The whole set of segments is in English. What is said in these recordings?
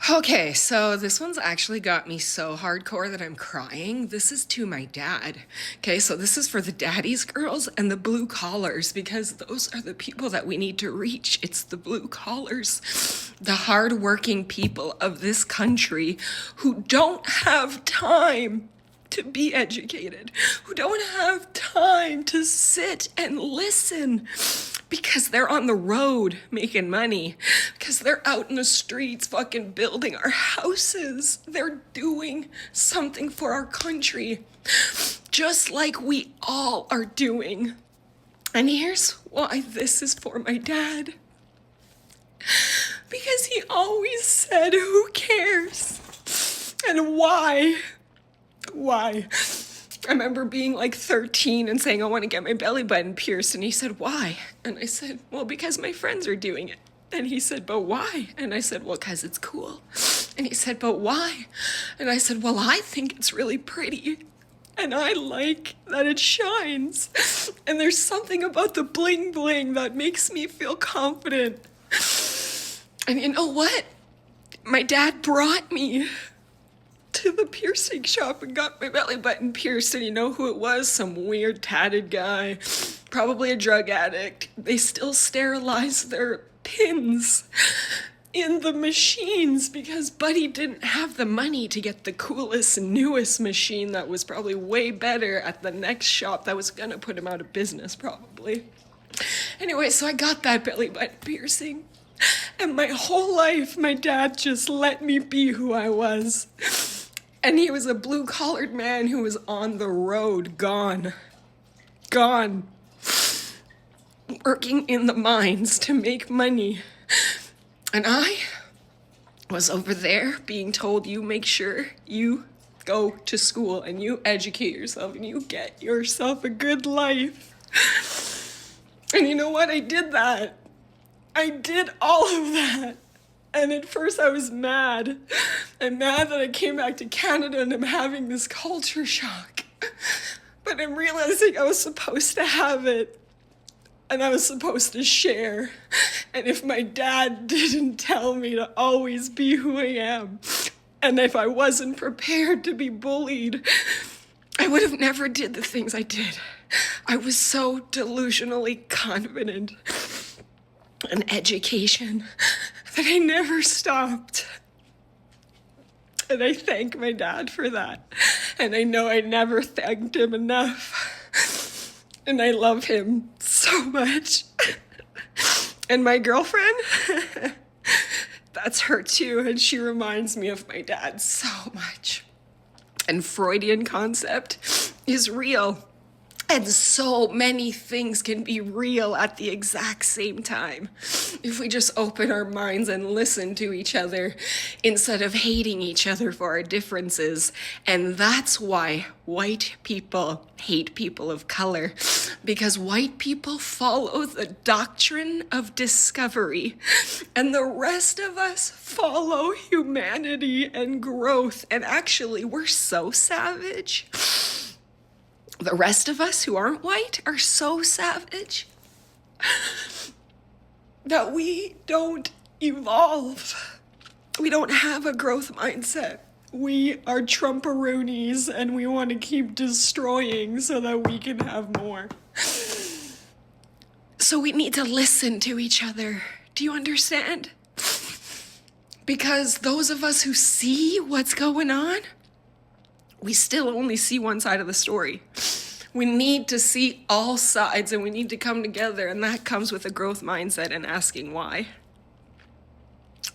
Okay, so this one's actually got me so hardcore that I'm crying. This is to my dad. Okay, so this is for the daddy's girls and the blue collars because those are the people that we need to reach. It's the blue collars, the hardworking people of this country who don't have time to be educated, who don't have time to sit and listen because they're on the road making money, because they're out in the streets fucking building our houses. They're doing something for our country, just like we all are doing. And here's why this is for my dad. Because he always said, who cares? And why? Why? I remember being like 13 and saying, I want to get my belly button pierced. And he said, why? And I said, well, because my friends are doing it. And he said, but why? And I said, well, because it's cool. And he said, but why? And I said, well, I think it's really pretty. And I like that it shines. And there's something about the bling bling that makes me feel confident. And you know what? My dad brought me to the piercing shop and got my belly button pierced, and you know who it was? Some weird tatted guy, probably a drug addict. They still sterilize their pins in the machines because Buddy didn't have the money to get the coolest, newest machine that was probably way better at the next shop that was gonna put him out of business probably. Anyway, so I got that belly button piercing. And my whole life, my dad just let me be who I was. And he was a blue-collared man who was on the road, gone, working in the mines to make money. And I was over there being told, you make sure you go to school and you educate yourself and you get yourself a good life. And you know what? I did that. I did all of that. And at first I was mad. I'm mad that I came back to Canada and I'm having this culture shock. But I'm realizing I was supposed to have it. And I was supposed to share. And if my dad didn't tell me to always be who I am, and if I wasn't prepared to be bullied, I would have never did the things I did. I was so delusionally confident in education that I never stopped. And I thank my dad for that. And I know I never thanked him enough. And I love him so much. And my girlfriend, that's her too. And she reminds me of my dad so much. And Freudian concept is real. And so many things can be real at the exact same time if we just open our minds and listen to each other instead of hating each other for our differences. And that's why white people hate people of color, because white people follow the doctrine of discovery and the rest of us follow humanity and growth. And actually, we're so savage. The rest of us who aren't white are so savage that we don't evolve. We don't have a growth mindset. We are Trumperoonies and we want to keep destroying so that we can have more. So we need to listen to each other. Do you understand? Because those of us who see what's going on, we still only see one side of the story. We need to see all sides and we need to come together, and that comes with a growth mindset and asking why.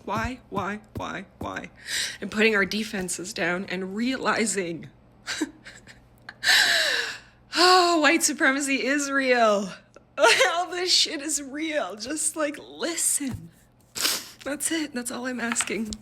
Why? And putting our defenses down and realizing, oh, white supremacy is real. All this shit is real. Just like listen. That's it. That's all I'm asking.